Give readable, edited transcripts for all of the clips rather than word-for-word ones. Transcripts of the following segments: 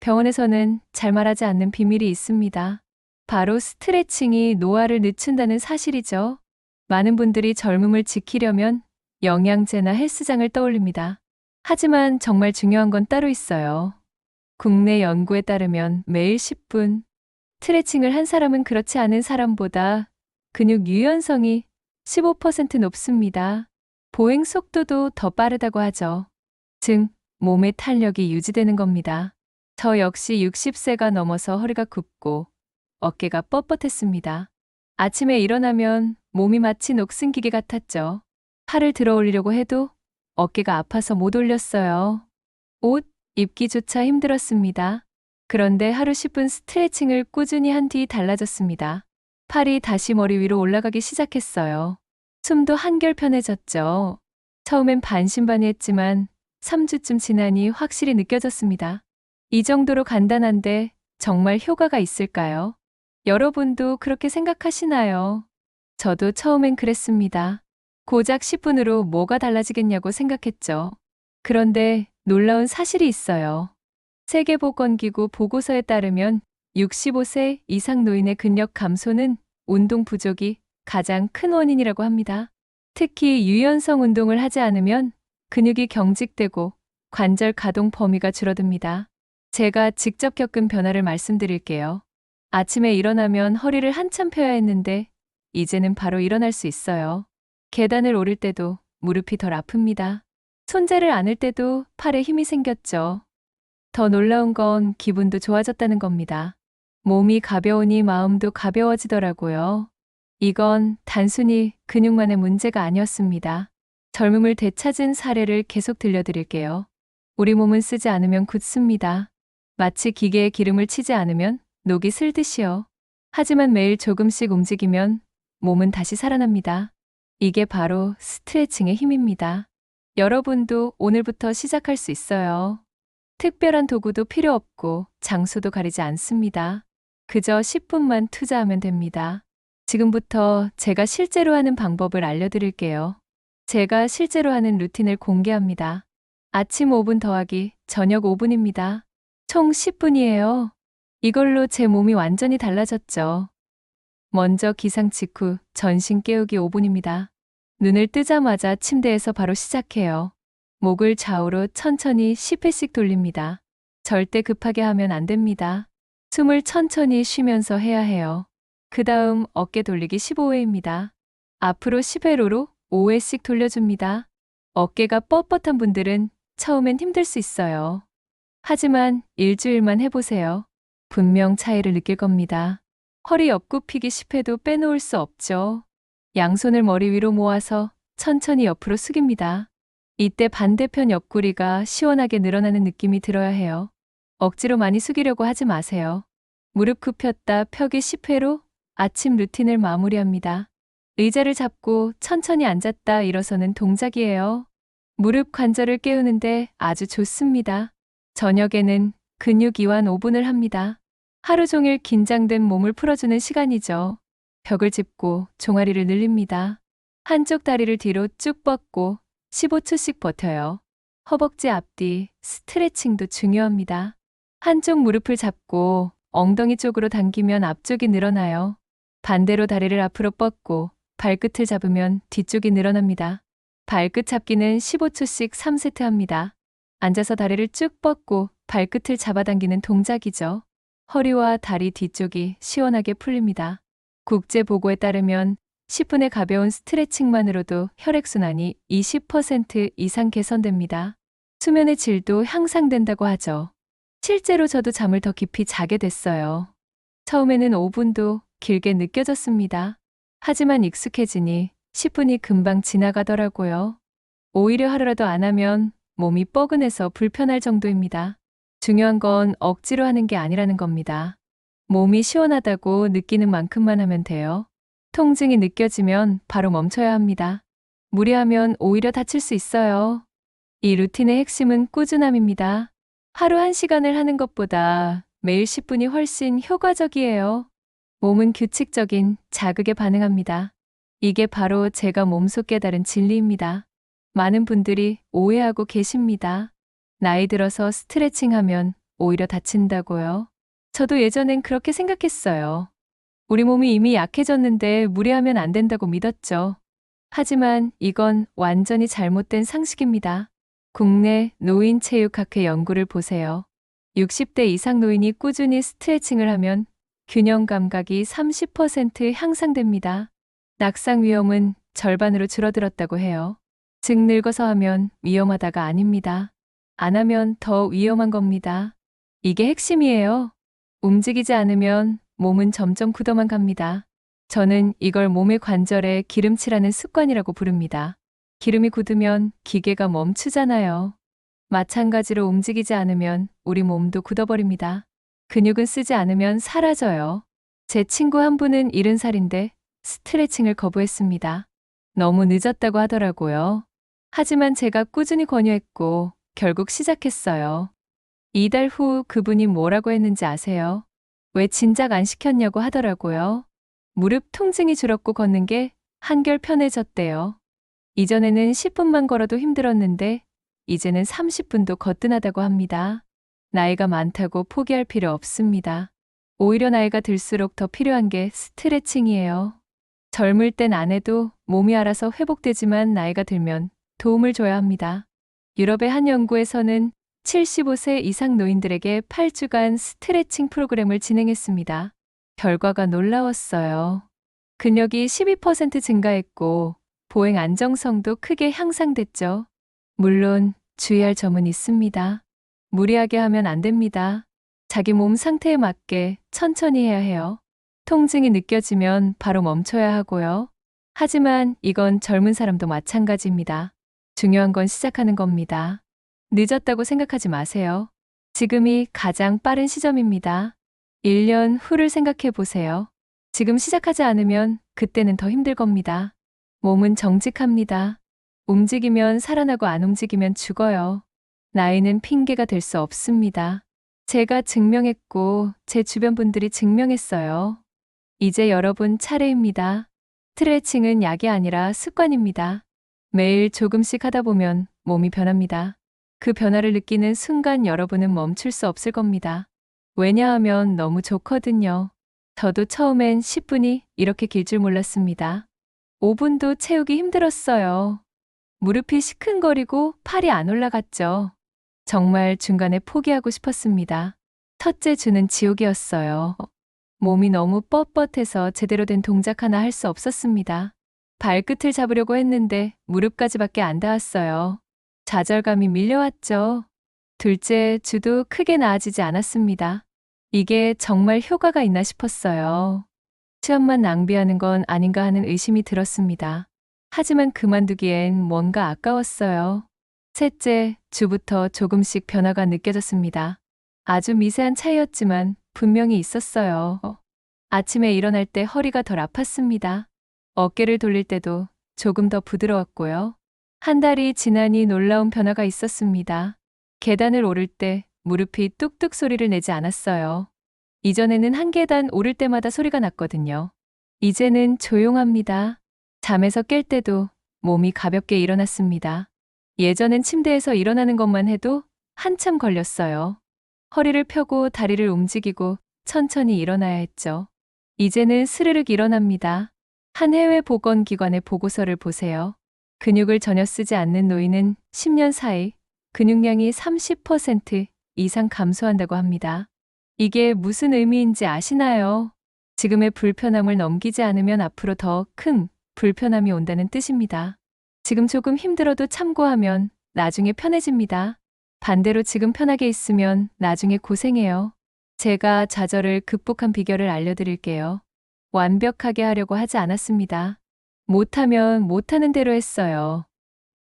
병원에서는 잘 말하지 않는 비밀이 있습니다. 바로 스트레칭이 노화를 늦춘다는 사실이죠. 많은 분들이 젊음을 지키려면 영양제나 헬스장을 떠올립니다. 하지만 정말 중요한 건 따로 있어요. 국내 연구에 따르면 매일 10분 스트레칭을 한 사람은 그렇지 않은 사람보다 근육 유연성이 15% 높습니다. 보행 속도도 더 빠르다고 하죠. 즉, 몸의 탄력이 유지되는 겁니다. 저 역시 60세가 넘어서 허리가 굽고 어깨가 뻣뻣했습니다. 아침에 일어나면 몸이 마치 녹슨 기계 같았죠. 팔을 들어 올리려고 해도 어깨가 아파서 못 올렸어요. 옷 입기조차 힘들었습니다. 그런데 하루 10분 스트레칭을 꾸준히 한 뒤 달라졌습니다. 팔이 다시 머리 위로 올라가기 시작했어요. 숨도 한결 편해졌죠. 처음엔 반신반의했지만 3주쯤 지나니 확실히 느껴졌습니다. 이 정도로 간단한데 정말 효과가 있을까요? 여러분도 그렇게 생각하시나요? 저도 처음엔 그랬습니다. 고작 10분으로 뭐가 달라지겠냐고 생각했죠. 그런데 놀라운 사실이 있어요. 세계보건기구 보고서에 따르면 65세 이상 노인의 근력 감소는 운동 부족이 가장 큰 원인이라고 합니다. 특히 유연성 운동을 하지 않으면 근육이 경직되고 관절 가동 범위가 줄어듭니다. 제가 직접 겪은 변화를 말씀드릴게요. 아침에 일어나면 허리를 한참 펴야 했는데 이제는 바로 일어날 수 있어요. 계단을 오를 때도 무릎이 덜 아픕니다. 손재를 안을 때도 팔에 힘이 생겼죠. 더 놀라운 건 기분도 좋아졌다는 겁니다. 몸이 가벼우니 마음도 가벼워지더라고요. 이건 단순히 근육만의 문제가 아니었습니다. 젊음을 되찾은 사례를 계속 들려드릴게요. 우리 몸은 쓰지 않으면 굳습니다. 마치 기계에 기름을 치지 않으면 녹이 슬듯이요. 하지만 매일 조금씩 움직이면 몸은 다시 살아납니다. 이게 바로 스트레칭의 힘입니다. 여러분도 오늘부터 시작할 수 있어요. 특별한 도구도 필요 없고 장소도 가리지 않습니다. 그저 10분만 투자하면 됩니다. 지금부터 제가 실제로 하는 방법을 알려드릴게요. 제가 실제로 하는 루틴을 공개합니다. 아침 5분 더하기 저녁 5분입니다. 총 10분이에요. 이걸로 제 몸이 완전히 달라졌죠. 먼저 기상 직후 전신 깨우기 5분입니다. 눈을 뜨자마자 침대에서 바로 시작해요. 목을 좌우로 천천히 10회씩 돌립니다. 절대 급하게 하면 안 됩니다. 숨을 천천히 쉬면서 해야 해요. 그 다음 어깨 돌리기 15회입니다. 앞으로 10회로로 5회씩 돌려줍니다. 어깨가 뻣뻣한 분들은 처음엔 힘들 수 있어요. 하지만 일주일만 해보세요. 분명 차이를 느낄 겁니다. 허리 옆굽히기 10회도 빼놓을 수 없죠. 양손을 머리 위로 모아서 천천히 옆으로 숙입니다. 이때 반대편 옆구리가 시원하게 늘어나는 느낌이 들어야 해요. 억지로 많이 숙이려고 하지 마세요. 무릎 굽혔다 펴기 10회로 아침 루틴을 마무리합니다. 의자를 잡고 천천히 앉았다 일어서는 동작이에요. 무릎 관절을 깨우는데 아주 좋습니다. 저녁에는 근육 이완 5분을 합니다. 하루 종일 긴장된 몸을 풀어주는 시간이죠. 벽을 짚고 종아리를 늘립니다. 한쪽 다리를 뒤로 쭉 뻗고 15초씩 버텨요. 허벅지 앞뒤 스트레칭도 중요합니다. 한쪽 무릎을 잡고 엉덩이 쪽으로 당기면 앞쪽이 늘어나요. 반대로 다리를 앞으로 뻗고 발끝을 잡으면 뒤쪽이 늘어납니다. 발끝 잡기는 15초씩 3세트 합니다. 앉아서 다리를 쭉 뻗고 발끝을 잡아당기는 동작이죠. 허리와 다리 뒤쪽이 시원하게 풀립니다. 국제보고에 따르면 10분의 가벼운 스트레칭만으로도 혈액순환이 20% 이상 개선됩니다. 수면의 질도 향상된다고 하죠. 실제로 저도 잠을 더 깊이 자게 됐어요. 처음에는 5분도 길게 느껴졌습니다. 하지만 익숙해지니 10분이 금방 지나가더라고요. 오히려 하루라도 안 하면 몸이 뻐근해서 불편할 정도입니다. 중요한 건 억지로 하는 게 아니라는 겁니다. 몸이 시원하다고 느끼는 만큼만 하면 돼요. 통증이 느껴지면 바로 멈춰야 합니다. 무리하면 오히려 다칠 수 있어요. 이 루틴의 핵심은 꾸준함입니다. 하루 1시간을 하는 것보다 매일 10분이 훨씬 효과적이에요. 몸은 규칙적인 자극에 반응합니다. 이게 바로 제가 몸소 깨달은 진리입니다. 많은 분들이 오해하고 계십니다. 나이 들어서 스트레칭하면 오히려 다친다고요. 저도 예전엔 그렇게 생각했어요. 우리 몸이 이미 약해졌는데 무리하면 안 된다고 믿었죠. 하지만 이건 완전히 잘못된 상식입니다. 국내 노인체육학회 연구를 보세요. 60대 이상 노인이 꾸준히 스트레칭을 하면 균형 감각이 30% 향상됩니다. 낙상 위험은 절반으로 줄어들었다고 해요. 즉 늙어서 하면 위험하다가 아닙니다. 안 하면 더 위험한 겁니다. 이게 핵심이에요. 움직이지 않으면 몸은 점점 굳어만 갑니다. 저는 이걸 몸의 관절에 기름칠하는 습관이라고 부릅니다. 기름이 굳으면 기계가 멈추잖아요. 마찬가지로 움직이지 않으면 우리 몸도 굳어버립니다. 근육은 쓰지 않으면 사라져요. 제 친구 한 분은 70살인데 스트레칭을 거부했습니다. 너무 늦었다고 하더라고요. 하지만 제가 꾸준히 권유했고 결국 시작했어요. 2달 후 그분이 뭐라고 했는지 아세요? 왜 진작 안 시켰냐고 하더라고요. 무릎 통증이 줄었고 걷는 게 한결 편해졌대요. 이전에는 10분만 걸어도 힘들었는데 이제는 30분도 거뜬하다고 합니다. 나이가 많다고 포기할 필요 없습니다. 오히려 나이가 들수록 더 필요한 게 스트레칭이에요. 젊을 땐 안 해도 몸이 알아서 회복되지만 나이가 들면 도움을 줘야 합니다. 유럽의 한 연구에서는 75세 이상 노인들에게 8주간 스트레칭 프로그램을 진행했습니다. 결과가 놀라웠어요. 근력이 12% 증가했고 보행 안정성도 크게 향상됐죠. 물론 주의할 점은 있습니다. 무리하게 하면 안 됩니다. 자기 몸 상태에 맞게 천천히 해야 해요. 통증이 느껴지면 바로 멈춰야 하고요. 하지만 이건 젊은 사람도 마찬가지입니다. 중요한 건 시작하는 겁니다. 늦었다고 생각하지 마세요. 지금이 가장 빠른 시점입니다. 1년 후를 생각해 보세요. 지금 시작하지 않으면 그때는 더 힘들 겁니다. 몸은 정직합니다. 움직이면 살아나고 안 움직이면 죽어요. 나이는 핑계가 될 수 없습니다. 제가 증명했고 제 주변 분들이 증명했어요. 이제 여러분 차례입니다. 스트레칭은 약이 아니라 습관입니다. 매일 조금씩 하다 보면 몸이 변합니다. 그 변화를 느끼는 순간 여러분은 멈출 수 없을 겁니다. 왜냐하면 너무 좋거든요. 저도 처음엔 10분이 이렇게 길 줄 몰랐습니다. 5분도 채우기 힘들었어요. 무릎이 시큰거리고 팔이 안 올라갔죠. 정말 중간에 포기하고 싶었습니다. 첫째 주는 지옥이었어요. 몸이 너무 뻣뻣해서 제대로 된 동작 하나 할 수 없었습니다. 발끝을 잡으려고 했는데 무릎까지밖에 안 닿았어요. 좌절감이 밀려왔죠. 둘째 주도 크게 나아지지 않았습니다. 이게 정말 효과가 있나 싶었어요. 시간만 낭비하는 건 아닌가 하는 의심이 들었습니다. 하지만 그만두기엔 뭔가 아까웠어요. 셋째 주부터 조금씩 변화가 느껴졌습니다. 아주 미세한 차이였지만 분명히 있었어요. 아침에 일어날 때 허리가 덜 아팠습니다. 어깨를 돌릴 때도 조금 더 부드러웠고요. 한 달이 지나니 놀라운 변화가 있었습니다. 계단을 오를 때 무릎이 뚝뚝 소리를 내지 않았어요. 이전에는 한 계단 오를 때마다 소리가 났거든요. 이제는 조용합니다. 잠에서 깰 때도 몸이 가볍게 일어났습니다. 예전엔 침대에서 일어나는 것만 해도 한참 걸렸어요. 허리를 펴고 다리를 움직이고 천천히 일어나야 했죠. 이제는 스르륵 일어납니다. 한 해외 보건기관의 보고서를 보세요. 근육을 전혀 쓰지 않는 노인은 10년 사이 근육량이 30% 이상 감소한다고 합니다. 이게 무슨 의미인지 아시나요? 지금의 불편함을 넘기지 않으면 앞으로 더 큰 불편함이 온다는 뜻입니다. 지금 조금 힘들어도 참고하면 나중에 편해집니다. 반대로 지금 편하게 있으면 나중에 고생해요. 제가 좌절을 극복한 비결을 알려드릴게요. 완벽하게 하려고 하지 않았습니다. 못하면 못하는 대로 했어요.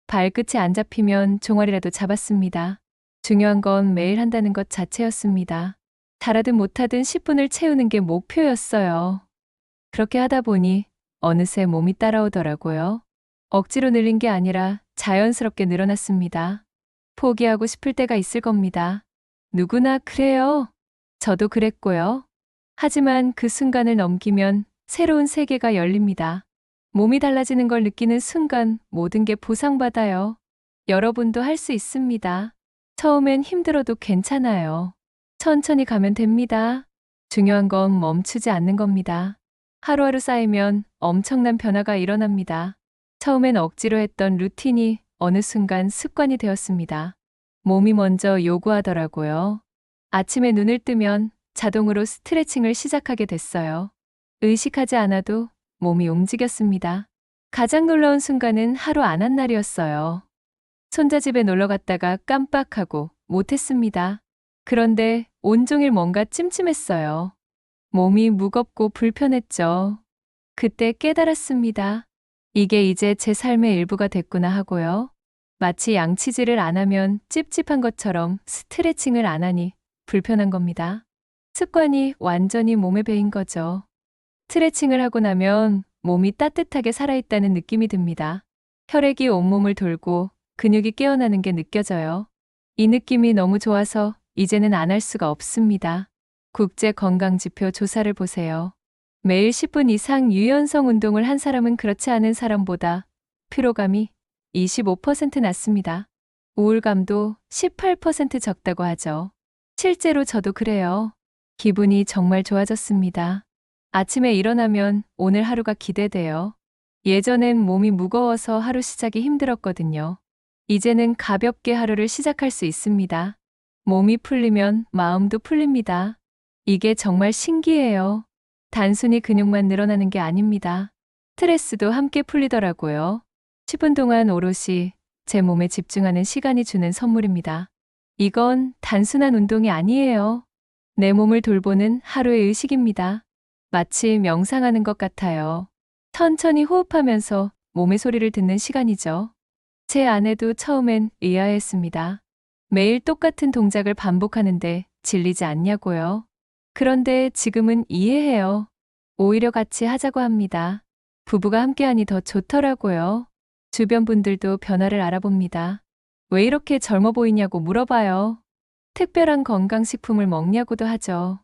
발끝이 안 잡히면 종아리라도 잡았습니다. 중요한 건 매일 한다는 것 자체였습니다. 잘하든 못하든 10분을 채우는 게 목표였어요. 그렇게 하다 보니 어느새 몸이 따라오더라고요. 억지로 늘린 게 아니라 자연스럽게 늘어났습니다. 포기하고 싶을 때가 있을 겁니다. 누구나 그래요. 저도 그랬고요. 하지만 그 순간을 넘기면 새로운 세계가 열립니다. 몸이 달라지는 걸 느끼는 순간 모든 게 보상받아요. 여러분도 할 수 있습니다. 처음엔 힘들어도 괜찮아요. 천천히 가면 됩니다. 중요한 건 멈추지 않는 겁니다. 하루하루 쌓이면 엄청난 변화가 일어납니다. 처음엔 억지로 했던 루틴이 어느 순간 습관이 되었습니다. 몸이 먼저 요구하더라고요. 아침에 눈을 뜨면 자동으로 스트레칭을 시작하게 됐어요. 의식하지 않아도 몸이 움직였습니다. 가장 놀라운 순간은 하루 안 한 날이었어요. 손자 집에 놀러 갔다가 깜빡하고 못했습니다. 그런데 온종일 뭔가 찜찜했어요. 몸이 무겁고 불편했죠. 그때 깨달았습니다. 이게 이제 제 삶의 일부가 됐구나 하고요. 마치 양치질을 안 하면 찝찝한 것처럼 스트레칭을 안 하니 불편한 겁니다. 습관이 완전히 몸에 배인 거죠. 스트레칭을 하고 나면 몸이 따뜻하게 살아있다는 느낌이 듭니다. 혈액이 온몸을 돌고 근육이 깨어나는 게 느껴져요. 이 느낌이 너무 좋아서 이제는 안 할 수가 없습니다. 국제건강지표 조사를 보세요. 매일 10분 이상 유연성 운동을 한 사람은 그렇지 않은 사람보다 피로감이 25% 낮습니다. 우울감도 18% 적다고 하죠. 실제로 저도 그래요. 기분이 정말 좋아졌습니다. 아침에 일어나면 오늘 하루가 기대돼요. 예전엔 몸이 무거워서 하루 시작이 힘들었거든요. 이제는 가볍게 하루를 시작할 수 있습니다. 몸이 풀리면 마음도 풀립니다. 이게 정말 신기해요. 단순히 근육만 늘어나는 게 아닙니다. 스트레스도 함께 풀리더라고요. 10분 동안 오롯이 제 몸에 집중하는 시간이 주는 선물입니다. 이건 단순한 운동이 아니에요. 내 몸을 돌보는 하루의 의식입니다. 마치 명상하는 것 같아요. 천천히 호흡하면서 몸의 소리를 듣는 시간이죠. 제 아내도 처음엔 의아했습니다. 매일 똑같은 동작을 반복하는데 질리지 않냐고요. 그런데 지금은 이해해요. 오히려 같이 하자고 합니다. 부부가 함께하니 더 좋더라고요. 주변 분들도 변화를 알아봅니다. 왜 이렇게 젊어 보이냐고 물어봐요. 특별한 건강식품을 먹냐고도 하죠.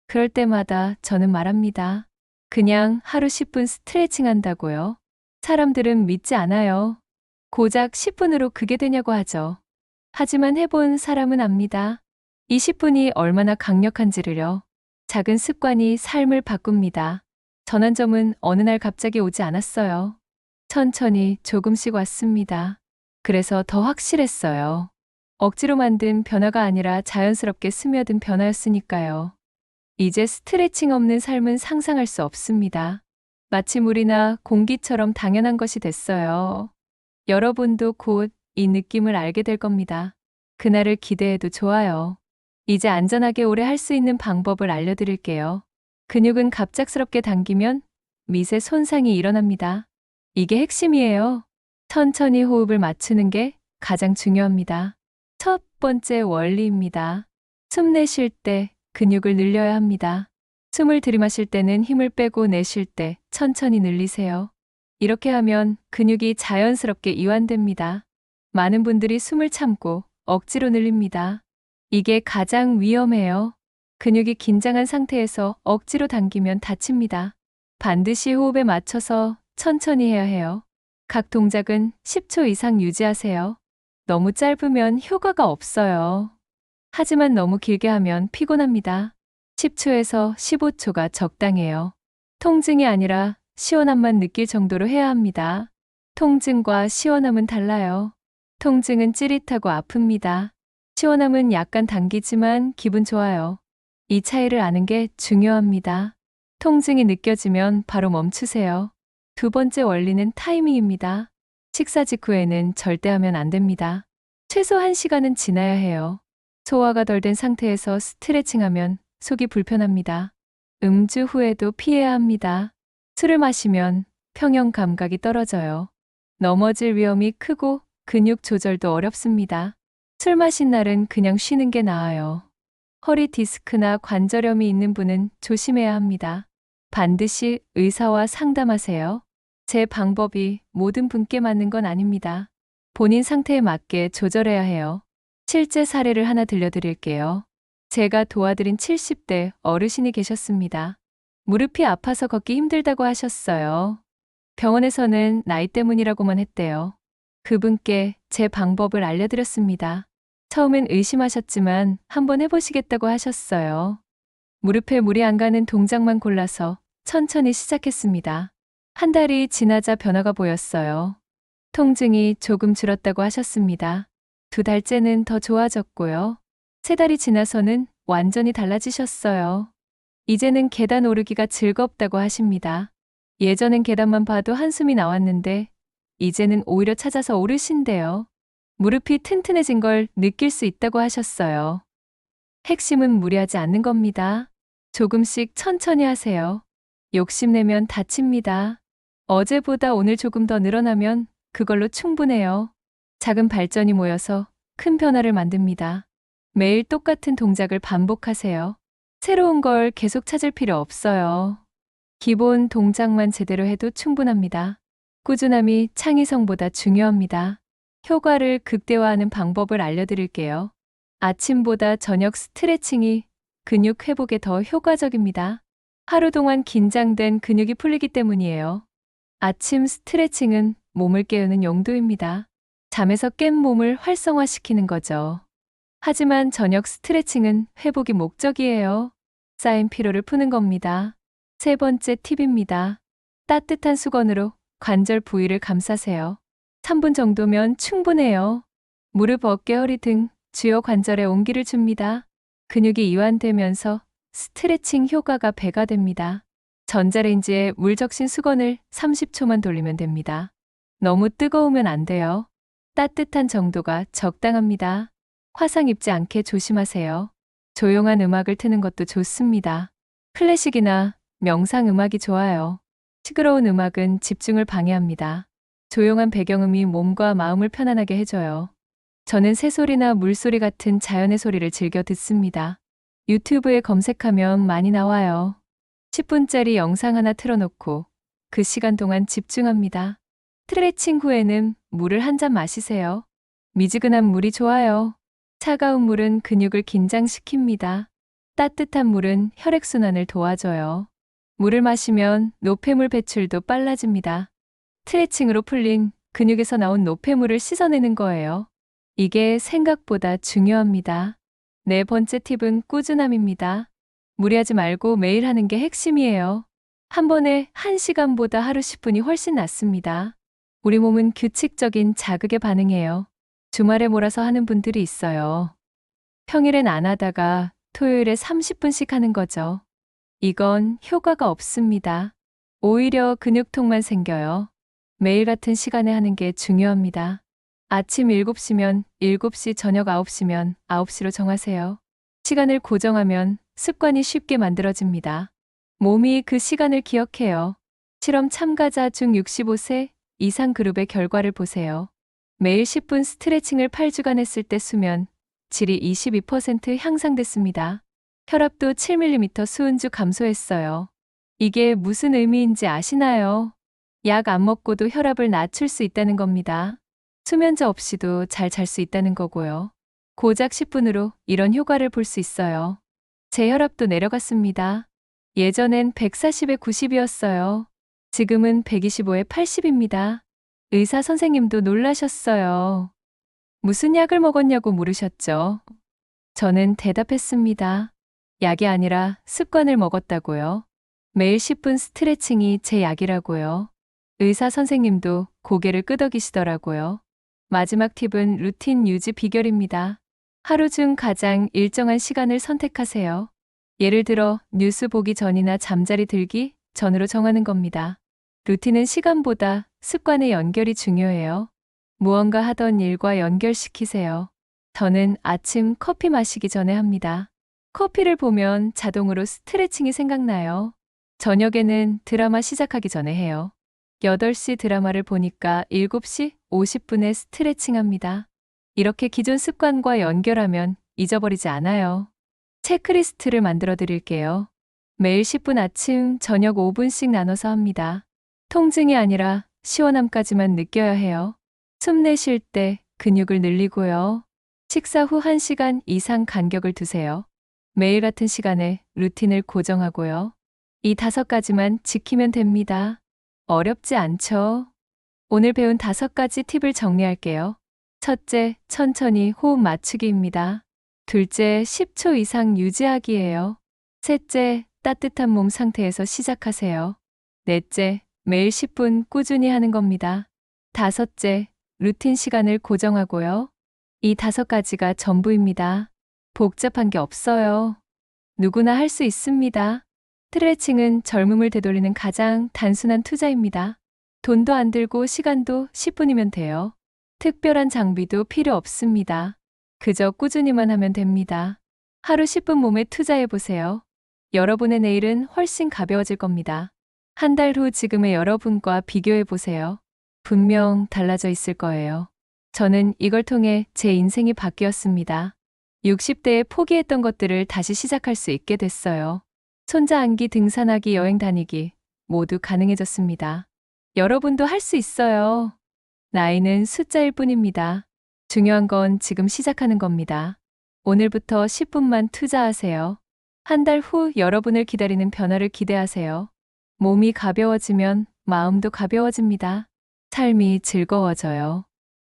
그럴 때마다 저는 말합니다. 그냥 하루 10분 스트레칭 한다고요. 사람들은 믿지 않아요. 고작 10분으로 그게 되냐고 하죠. 하지만 해본 사람은 압니다. 이 10분이 얼마나 강력한지를요. 작은 습관이 삶을 바꿉니다. 전환점은 어느 날 갑자기 오지 않았어요. 천천히 조금씩 왔습니다. 그래서 더 확실했어요. 억지로 만든 변화가 아니라 자연스럽게 스며든 변화였으니까요. 이제 스트레칭 없는 삶은 상상할 수 없습니다. 마치 물이나 공기처럼 당연한 것이 됐어요. 여러분도 곧 이 느낌을 알게 될 겁니다. 그날을 기대해도 좋아요. 이제 안전하게 오래 할 수 있는 방법을 알려드릴게요. 근육은 갑작스럽게 당기면 미세 손상이 일어납니다. 이게 핵심이에요. 천천히 호흡을 맞추는 게 가장 중요합니다. 첫 번째 원리입니다. 숨 내쉴 때 근육을 늘려야 합니다. 숨을 들이마실 때는 힘을 빼고 내쉴 때 천천히 늘리세요. 이렇게 하면 근육이 자연스럽게 이완됩니다. 많은 분들이 숨을 참고 억지로 늘립니다. 이게 가장 위험해요. 근육이 긴장한 상태에서 억지로 당기면 다칩니다. 반드시 호흡에 맞춰서 천천히 해야 해요. 각 동작은 10초 이상 유지하세요. 너무 짧으면 효과가 없어요. 하지만 너무 길게 하면 피곤합니다. 10초에서 15초가 적당해요. 통증이 아니라 시원함만 느낄 정도로 해야 합니다. 통증과 시원함은 달라요. 통증은 찌릿하고 아픕니다. 시원함은 약간 당기지만 기분 좋아요. 이 차이를 아는 게 중요합니다. 통증이 느껴지면 바로 멈추세요. 두 번째 원리는 타이밍입니다. 식사 직후에는 절대 하면 안 됩니다. 최소 1시간은 지나야 해요. 소화가 덜 된 상태에서 스트레칭하면 속이 불편합니다. 음주 후에도 피해야 합니다. 술을 마시면 평형 감각이 떨어져요. 넘어질 위험이 크고 근육 조절도 어렵습니다. 술 마신 날은 그냥 쉬는 게 나아요. 허리 디스크나 관절염이 있는 분은 조심해야 합니다. 반드시 의사와 상담하세요. 제 방법이 모든 분께 맞는 건 아닙니다. 본인 상태에 맞게 조절해야 해요. 실제 사례를 하나 들려드릴게요. 제가 도와드린 70대 어르신이 계셨습니다. 무릎이 아파서 걷기 힘들다고 하셨어요. 병원에서는 나이 때문이라고만 했대요. 그분께 제 방법을 알려드렸습니다. 처음엔 의심하셨지만 한번 해보시겠다고 하셨어요. 무릎에 물이 안 가는 동작만 골라서 천천히 시작했습니다. 한 달이 지나자 변화가 보였어요. 통증이 조금 줄었다고 하셨습니다. 2달째는 더 좋아졌고요. 3달이 지나서는 완전히 달라지셨어요. 이제는 계단 오르기가 즐겁다고 하십니다. 예전엔 계단만 봐도 한숨이 나왔는데 이제는 오히려 찾아서 오르신대요. 무릎이 튼튼해진 걸 느낄 수 있다고 하셨어요. 핵심은 무리하지 않는 겁니다. 조금씩 천천히 하세요. 욕심내면 다칩니다. 어제보다 오늘 조금 더 늘어나면 그걸로 충분해요. 작은 발전이 모여서 큰 변화를 만듭니다. 매일 똑같은 동작을 반복하세요. 새로운 걸 계속 찾을 필요 없어요. 기본 동작만 제대로 해도 충분합니다. 꾸준함이 창의성보다 중요합니다. 효과를 극대화하는 방법을 알려드릴게요. 아침보다 저녁 스트레칭이 근육 회복에 더 효과적입니다. 하루 동안 긴장된 근육이 풀리기 때문이에요. 아침 스트레칭은 몸을 깨우는 용도입니다. 잠에서 깬 몸을 활성화시키는 거죠. 하지만 저녁 스트레칭은 회복이 목적이에요. 쌓인 피로를 푸는 겁니다. 3번째 팁입니다. 따뜻한 수건으로 관절 부위를 감싸세요. 3분 정도면 충분해요. 무릎, 어깨, 허리 등 주요 관절에 온기를 줍니다. 근육이 이완되면서 스트레칭 효과가 배가 됩니다. 전자레인지에 물 적신 수건을 30초만 돌리면 됩니다. 너무 뜨거우면 안 돼요. 따뜻한 정도가 적당합니다. 화상 입지 않게 조심하세요. 조용한 음악을 트는 것도 좋습니다. 클래식이나 명상 음악이 좋아요. 시끄러운 음악은 집중을 방해합니다. 조용한 배경음이 몸과 마음을 편안하게 해줘요. 저는 새소리나 물소리 같은 자연의 소리를 즐겨 듣습니다. 유튜브에 검색하면 많이 나와요. 10분짜리 영상 하나 틀어놓고 그 시간 동안 집중합니다. 스트레칭 후에는 물을 한 잔 마시세요. 미지근한 물이 좋아요. 차가운 물은 근육을 긴장시킵니다. 따뜻한 물은 혈액순환을 도와줘요. 물을 마시면 노폐물 배출도 빨라집니다. 스트레칭으로 풀린 근육에서 나온 노폐물을 씻어내는 거예요. 이게 생각보다 중요합니다. 4번째 팁은 꾸준함입니다. 무리하지 말고 매일 하는 게 핵심이에요. 한 번에 1시간보다 하루 10분이 훨씬 낫습니다. 우리 몸은 규칙적인 자극에 반응해요. 주말에 몰아서 하는 분들이 있어요. 평일엔 안 하다가 토요일에 30분씩 하는 거죠. 이건 효과가 없습니다. 오히려 근육통만 생겨요. 매일 같은 시간에 하는 게 중요합니다. 아침 7시면 7시, 저녁 9시면 9시로 정하세요. 시간을 고정하면 습관이 쉽게 만들어집니다. 몸이 그 시간을 기억해요. 실험 참가자 중 65세 이상 그룹의 결과를 보세요. 매일 10분 스트레칭을 8주간 했을 때 수면 질이 22% 향상됐습니다. 혈압도 7mm 수은주 감소했어요. 이게 무슨 의미인지 아시나요? 약 안 먹고도 혈압을 낮출 수 있다는 겁니다. 수면제 없이도 잘 잘 수 있다는 거고요. 고작 10분으로 이런 효과를 볼 수 있어요. 제 혈압도 내려갔습니다. 예전엔 140에 90이었어요. 지금은 125에 80입니다. 의사 선생님도 놀라셨어요. 무슨 약을 먹었냐고 물으셨죠. 저는 대답했습니다. 약이 아니라 습관을 먹었다고요. 매일 10분 스트레칭이 제 약이라고요. 의사 선생님도 고개를 끄덕이시더라고요. 마지막 팁은 루틴 유지 비결입니다. 하루 중 가장 일정한 시간을 선택하세요. 예를 들어 뉴스 보기 전이나 잠자리 들기 전으로 정하는 겁니다. 루틴은 시간보다 습관의 연결이 중요해요. 무언가 하던 일과 연결시키세요. 저는 아침 커피 마시기 전에 합니다. 커피를 보면 자동으로 스트레칭이 생각나요. 저녁에는 드라마 시작하기 전에 해요. 8시 드라마를 보니까 7시 50분에 스트레칭 합니다. 이렇게 기존 습관과 연결하면 잊어버리지 않아요. 체크리스트를 만들어 드릴게요. 매일 10분 아침, 저녁 5분씩 나눠서 합니다. 통증이 아니라 시원함까지만 느껴야 해요. 숨 내쉴 때 근육을 늘리고요. 식사 후 1시간 이상 간격을 두세요. 매일 같은 시간에 루틴을 고정하고요. 이 5가지만 지키면 됩니다. 어렵지 않죠? 오늘 배운 5가지 팁을 정리할게요. 첫째, 천천히 호흡 맞추기입니다. 둘째, 10초 이상 유지하기예요. 셋째, 따뜻한 몸 상태에서 시작하세요. 넷째, 매일 10분 꾸준히 하는 겁니다. 다섯째, 루틴 시간을 고정하고요. 이 5가지가 전부입니다. 복잡한 게 없어요. 누구나 할 수 있습니다. 스트레칭은 젊음을 되돌리는 가장 단순한 투자입니다. 돈도 안 들고 시간도 10분이면 돼요. 특별한 장비도 필요 없습니다. 그저 꾸준히만 하면 됩니다. 하루 10분 몸에 투자해 보세요. 여러분의 내일은 훨씬 가벼워질 겁니다. 한 달 후 지금의 여러분과 비교해 보세요. 분명 달라져 있을 거예요. 저는 이걸 통해 제 인생이 바뀌었습니다. 60대에 포기했던 것들을 다시 시작할 수 있게 됐어요. 손자 안기, 등산하기, 여행 다니기 모두 가능해졌습니다. 여러분도 할 수 있어요. 나이는 숫자일 뿐입니다. 중요한 건 지금 시작하는 겁니다. 오늘부터 10분만 투자하세요. 한 달 후 여러분을 기다리는 변화를 기대하세요. 몸이 가벼워지면 마음도 가벼워집니다. 삶이 즐거워져요.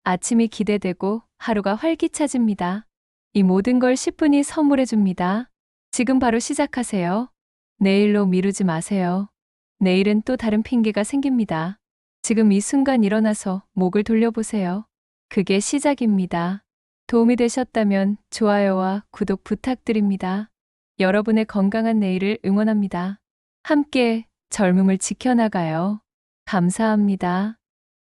아침이 기대되고 하루가 활기차집니다. 이 모든 걸 10분이 선물해 줍니다. 지금 바로 시작하세요. 내일로 미루지 마세요. 내일은 또 다른 핑계가 생깁니다. 지금 이 순간 일어나서 목을 돌려보세요. 그게 시작입니다. 도움이 되셨다면 좋아요와 구독 부탁드립니다. 여러분의 건강한 내일을 응원합니다. 함께 젊음을 지켜나가요. 감사합니다.